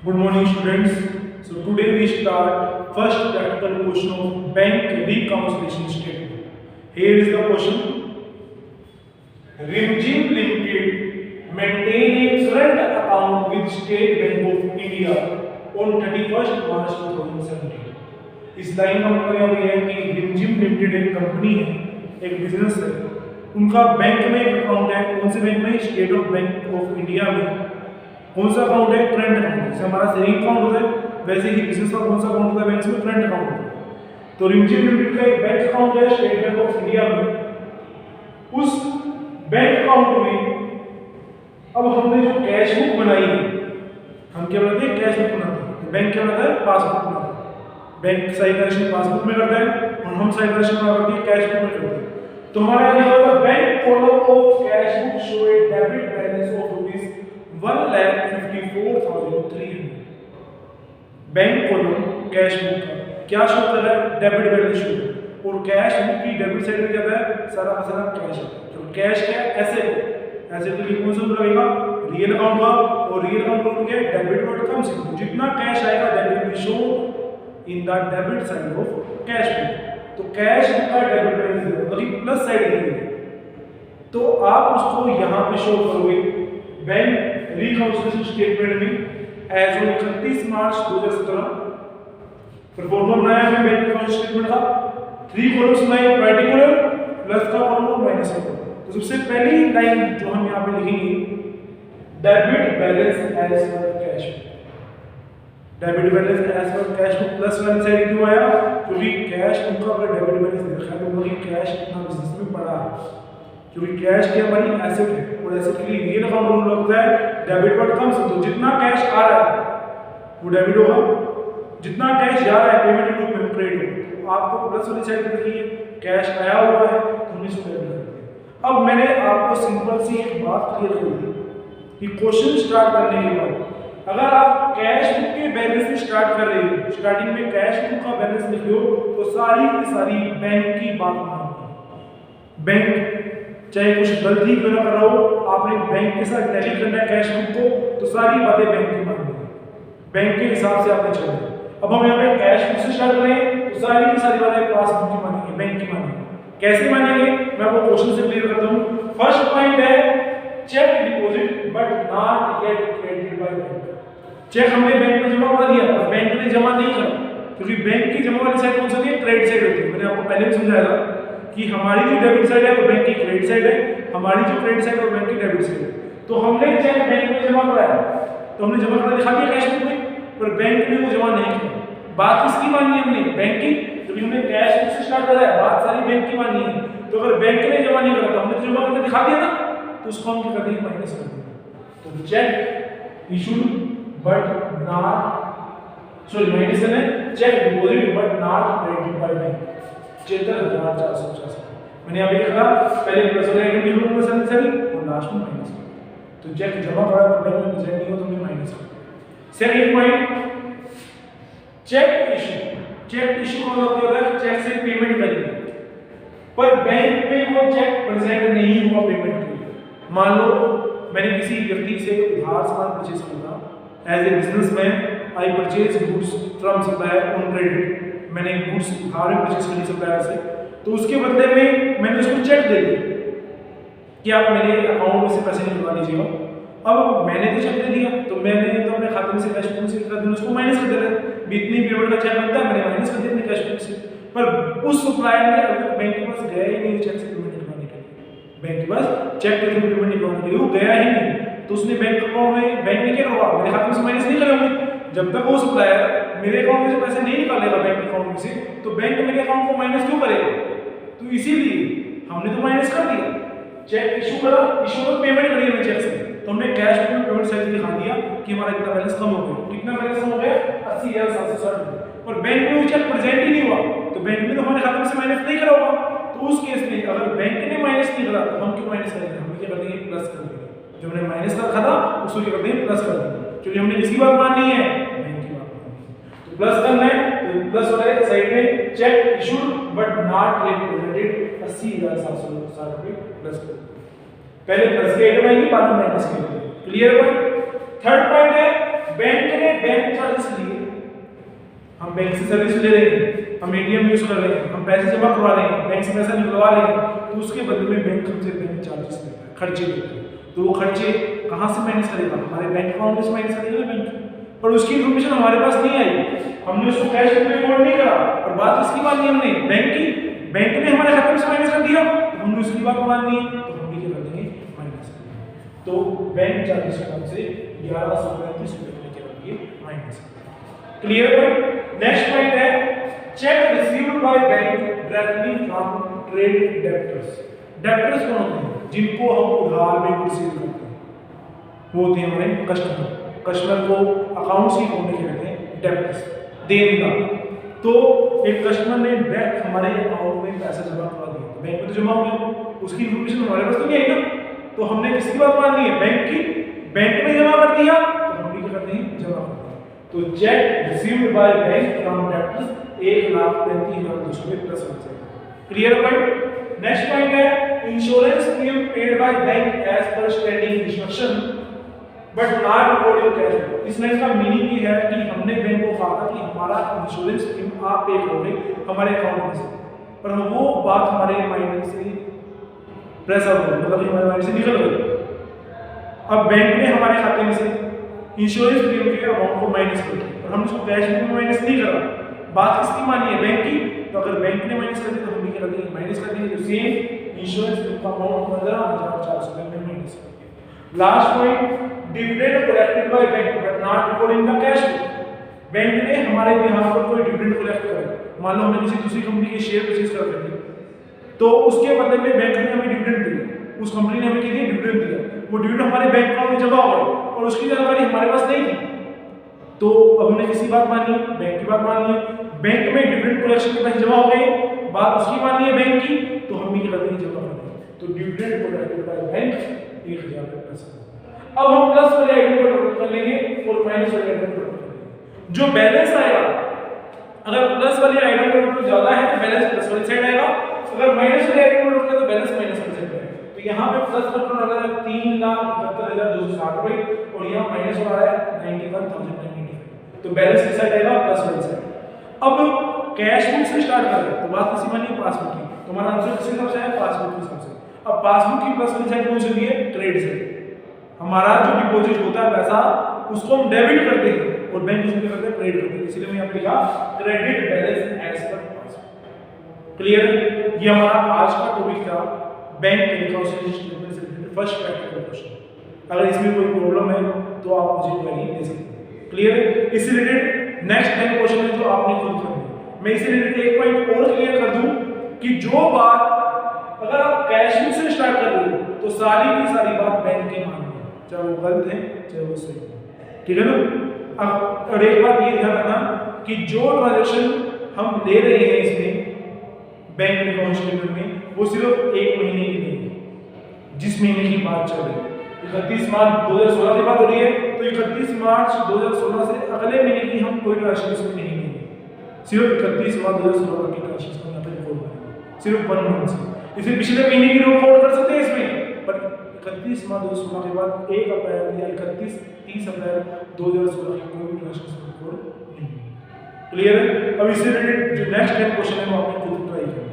Good morning, students. So today we start first practical question of bank reconciliation statement. Here is the question: Rimjim Limited maintain a current account with State Bank of India on 31st March 2017. इस लाइन का मतलब यहाँ पे है कि रिमजिम limited एक company है, एक बिजनेस है, उनका बैंक में एक अकाउंट है। कौन से बैंक में? State of bank of India में। कौन सा अकाउंट है? Current account. जैसे हमारा सेविंग अकाउंट होता है वैसे ही बिजनेस का कौन सा अकाउंट होता है बैंक में? करंट अकाउंट होता है। तो रिमजिम लिमिटेड का एक बैंक अकाउंट है स्टेट बैंक ऑफ इंडिया में। उस बैंक अकाउंट में अब हमने जो कैश बुक बनाई है, हम क्या बनाते हैं? कैश बुक बनाते हैं। बैंक क्या बनाता है? पासबुक बनाता है। बैंक साइन ट्रांजैक्शन पासबुक में करता है और हम साइन ट्रांजैक्शन क्या करते हैं? कैश बुक में करते हैं। तो हमारा यहाँ होगा bank column of cash book show A debit balance of rupees 1,54,300। Bank column cash book का क्या शो कर रहा है? Debit balance show. और कैश बुक की डेबिट साइड में क्या है? सारा का सारा कैश है। तो कैश क्या है? एसेट। एसेट के लिए कौन सा लगेगा? रियल अकाउंट का। और रियल अकाउंट क्या है? डेबिट वर्ड कम से कम जितना कैश आएगा that will be show in the debit side of cash book. तो कैश बुक का डेबिट बैलेंस मतलब प्लस साइड है, तो आप उसको यहां पे शो करोगे बैंक रिकंसिलिएशन स्टेटमेंट में एज ऑन 31 मार्च 2017। फिर फॉर्मूला बनाया हमने बैंक रिकंसिलिएशन स्टेटमेंट का। 3 कॉलम्स बनाए, पार्टिकुलर प्लस का कॉलम और माइनस का कॉलम। तो सबसे पहली लाइन जो हम यहां पे लिखेंगे, debit balance as per cash book. Debit balance as per cash book plus वाली साइड क्यों आया? क्योंकि कैश बुक का अगर डेबिट बैलेंस देखा है तो मतलब कैश कितना बिजनेस में पड़ा है, क्योंकि कैश क्या हमारी एसेट है और एसेट के लिए रियल अकाउंट रूल लगता है डेबिट वर्ड कम से। तो जितना कैश आ रहा है वो डेबिट होगा, जितना कैश जा रहा है पेमेंट के रूप में क्रेडिट होगा। तो आपको प्लस वाली साइड पे देखिए कैश आया हुआ है तो हमने इसको डेबिट कर दिया। अब मैंने आपको सिंपल सी एक बात क्लियर कर दी कि क्वेश्चन स्टार्ट करने के बाद अगर आप कैश बुक के बैलेंस से स्टार्ट कर रहे हो, स्टार्टिंग में कैश बुक का बैलेंस लिख लो तो सारी की सारी बैंक की बात मानो। बैंक चाहे कुछ गलती क्यों ना कर रहा हो, आपने बैंक के साथ टैली करना है कैश बुक को, तो सारी बातें बैंक की माननी है, बैंक के हिसाब से आपने चलना है। अब हम यहाँ पे कैश बुक से स्टार्ट करें तो सारी की सारी बातें पासबुक की मानेंगे, बैंक की मानेंगे। कैसे मानेंगे मैं आपको क्वेश्चन से क्लियर करता हूँ। फर्स्ट पॉइंट है cheque deposit but not yet credited by bank. Cheque हमने बैंक में जमा करा दिया पर बैंक ने जमा नहीं करा, क्योंकि बैंक की जमा वाली साइड कौन सी होती है? क्रेडिट साइड होती है। मैंने आपको पहले भी समझाया था कि हमारी जो डेबिट साइड है वो बैंक की क्रेडिट साइड है, हमारी जो क्रेडिट साइड है वो बैंक की डेबिट साइड है। तो हमने चेक बैंक में जमा कराया तो हमने जमा करा दिखा दिया कैश बुक में, पर बैंक ने वो जमा नहीं किया। बात किसकी माननी है हमने? बैंक की, क्योंकि हमने कैश बुक से स्टार्ट करा है, बात सारी बैंक की माननी है। तो अगर बैंक ने जमा नहीं करा तो हमने तो जमा करके दिखा दिया ना, तो उसको हम क्या कर देंगे? माइनस कर देंगे। तो cheque issued but not minus है cheque deposit but not credited by bank 73,450। मैंने यहाँ पे लिखा पहले प्लस वाला आइटम लिख लूंगा और लास्ट में माइनस। तो चेक जमा करा पर बैंक में प्रेजेंट नहीं हो तो मैं माइनस कर। Second point cheque issue. Cheque issue का मतलब होता है चेक से पेमेंट करेंगे पर बैंक में वो चेक प्रेजेंट नहीं हुआ पेमेंट के लिए। मान लो मैंने किसी व्यक्ति से उधार सामान परचेज किया, as a businessman I purchase goods from supplier on credit. मैंने गुड्स उधार में परचेज करी सप्लायर से, तो उसके बदले में मैंने उसको चेक दे दिया कि आप मेरे अकाउंट में से पैसे निकलवा लीजिएगा। अब मैंने तो चेक दे दिया तो मैंने तो अपने खाते में से कैश बुक से निकाल दिया, उसको माइनस कर देना है। इतनी पेमेंट का चेक बनता है मैंने माइनस कर दिया अपने कैश बुक से। पर उस सप्लायर ने अभी तक बैंक के पास गया ही नहीं चेक से पेमेंट निकलवाने के लिए, बैंक के पास चेक के थ्रू पेमेंट निकलवाने के लिए वो गया ही नहीं। तो उसने बैंक अकाउंट में बैंक ने क्या करवा मेरे खाते में से माइनस नहीं करेंगे। जब तक वो सप्लायर मेरे अकाउंट में से पैसे नहीं निकालेगा बैंक अकाउंट में से, तो बैंक मेरे अकाउंट को माइनस क्यों करेगा? तो इसीलिए हमने तो माइनस कर दिया, चेक इशू करा, इशू में पेमेंट करी हमने चेक से, तो हमने कैश में पेमेंट साइड दिखा दिया कि हमारा इतना बैलेंस कम हो गया। कितना बैलेंस कम हो गया? 80,760। और बैंक में वो चेक प्रेजेंट ही नहीं हुआ तो बैंक ने तो हमारे खाते में से माइनस नहीं करा होगा। तो उस केस में अगर बैंक ने माइनस नहीं करा तो हम क्यों माइनस करेंगे? हम क्या कर देंगे? प्लस कर देंगे। जो हमने माइनस का रखा था उसको क्या कर देंगे? प्लस कर देंगे, क्योंकि हमने किसकी बात माननी है? बैंक की बात माननी है। तो प्लस करना है तो प्लस वाले साइड में check issued but not yet presented 80,760 रुपए प्लस कर। पहले प्लस के आइटम आएगी बाद में माइनस के आइटम। क्लियर है? थर्ड पॉइंट है बैंक ने बैंक चार्जेस लिए, हम बैंक से सर्विस ले रहे हैं, हम एटीएम यूज कर रहे हैं, हम पैसे जमा करवा रहे हैं, बैंक से पैसा निकलवा रहे हैं, तो उसके बदले में बैंक हमसे बैंक चार्जेस लेता है, खर्चे लेता है। तो वो खर्चे कहाँ से मैनेज करेगा? हमारे बैंक अकाउंट से मैनेज करेगा बैंक, पर उसकी इन्फॉर्मेशन हमारे पास नहीं आई, हमने उसको कैश में रिकॉर्ड नहीं करा, और बात किसकी माननी हमने? बैंक की। बैंक ने हमारे खाते से माइनस कर दिया, तो हमने उसकी बात माननी है, तो हम भी क्या कर देंगे? माइनस। तो बैंक चार्जेस अकाउंट से 1135 रुपए क्या कर दिए? Minus. Clear point? Next point है cheque received by bank directly from trade debtors. Debtors कौन होते हैं? जिनको हम उधार में गुड्स सेल करते हैं, वो होते हैं हमारे कस्टमर। कस्टमर को अकाउंट्स की खोलने के कहते हैं डेब्टर्स, देनदार। तो एक कस्टमर ने डायरेक्ट हमारे अकाउंट में पैसा जमा करवा दिया, तो बैंक में तो जमा हो गया, उसकी इन्फॉर्मेशन हमारे पास तो नहीं आई ना, तो हमने किसकी बात माननी है? बैंक की। बैंक में जमा कर दिया, तो हम भी क्या करते हैं? जमा कर दिया। तो cheque received by bank from debtors 1,35,200 plus हो जाएगा। Clear point? नेक्स्ट पॉइंट है insurance premium paid by bank as per standing instruction but not record in cash. इस लाइन का मीनिंग ये है कि हमने बैंक को कहा था कि हमारा इंश्योरेंस प्रीमियम आप पे करोगे हमारे अकाउंट में से, पर वो बात हमारे माइंड से प्रेस आउट हो गई, मतलब हमारे माइंड से निकल गई। अब बैंक ने हमारे खाते में से इंश्योरेंस प्रीमियम के अमाउंट को माइनस कर दिया, और हम उसको कैश में माइनस नहीं करा। बात किसकी मानी है? बैंक की। तो अगर बैंक ने माइनस कर दिया तो हम भी क्या कर देंगे? माइनस कर देंगे। तो सेम इंश्योरेंस प्रीमियम का अमाउंट 15,400 में माइनस कर दिया। Last point dividend collected by bank but not record in the cash book. Bank ने हमारे बिहाफ पर कोई डिविडेंड कलेक्ट करा, मान लो हमने किसी दूसरी कंपनी के शेयर परचेज कर रहे थे, तो उसके बदले में बैंक ने हमें डिविडेंड दिया, उस कंपनी ने हमें कितनी डिविडेंड दिया, वो डिविडेंड हमारे बैंक अकाउंट में जमा हो गया, और उसकी जानकारी हमारे पास नहीं थी। तो अब हमने किसी बात मानी? बैंक की बात मानी है। बैंक में डिविडेंड कलेक्शन के पैसे जमा हो गए, बात उसकी मानी है बैंक की, तो हम भी क्या करते हैं? जमा करते हैं। तो dividend collected by bank 1,000 plus. अब हम प्लस वाले आइटम को टोटल कर लेंगे और माइनस वाले आइटम को टोटल कर लेंगे। जो बैलेंस आएगा, अगर प्लस वाले आइटम का टोटल ज्यादा है तो बैलेंस प्लस वाली साइड आएगा, अगर माइनस वाले आइटम का टोटल है तो बैलेंस माइनस वाली साइड आएगा। तो यहाँ पे प्लस का टोटल आ रहा है 3,71,260 रुपए, और यहाँ माइनस हो रहा है 91,995। तो बैलेंस किस साइड आएगा? प्लस वाली साइड। अब कैश बुक से स्टार्ट करें तो बात किसी मानी? पासबुक की। तो हमारा आंसर किस हिसाब से है? पासबुक के हिसाब से। अब पासबुक की प्लस वाली साइड कौन सी होती है? Trade side. हमारा जो डिपॉजिट होता है पैसा, उसको हम डेबिट करते हैं और बैंक उसमें करते हैं ट्रेड करते हैं, इसलिए मैं यहाँ पे लिखा credit balance as per passbook. Clear? ये हमारा आज का टॉपिक था बैंक रिकॉन्सिलिएशन स्टेटमेंट से रिलेटेड फर्स्ट प्रैक्टिकल क्वेश्चन। अगर इसमें कोई प्रॉब्लम है तो आप मुझे क्वेरी दे सकते हैं। क्लियर? इससे रिलेटेड नेक्स्ट 10 क्वेश्चन है जो आपने खुद करने। मैं इससे रिलेटेड एक पॉइंट और क्लियर कर दूं कि जो बात अगर आप कैश बुक से स्टार्ट कर रहे हो तो सारी की सारी बात बैंक के माननी है, चाहे वो गलत है चाहे वो सही है। ठीक है ना? अब और एक बात ये ध्यान रखना कि जो ट्रांजैक्शन हम ले रहे हैं इसमें बैंक रिकॉन्सिलिएशन में, वो सिर्फ 1 महीने की नहीं है। जिस महीने की बात चल रही है 31 मार्च 2016 की बात हो रही है, तो 31 मार्च 2016 से अगले महीने की हम कोई ट्रांजैक्शन इसमें नहीं लेंगे, सिर्फ 31 मार्च 2016 की ट्रांजैक्शन को यहाँ पे रिकॉर्ड करेंगे, सिर्फ 1 मंथ से। इसे पिछले महीने की रिकॉर्ड कर सकते हैं इसमें, पर 31 मार्च 2016 के बाद 1 अप्रैल या 30 अप्रैल 2016 की कोई भी ट्रांजैक्शन रिकॉर्ड नहीं। क्लियर है? अब इससे रिलेटेड जो नेक्स्ट टाइम क्वेश्चन है वो आपने खुद ट्राई करना।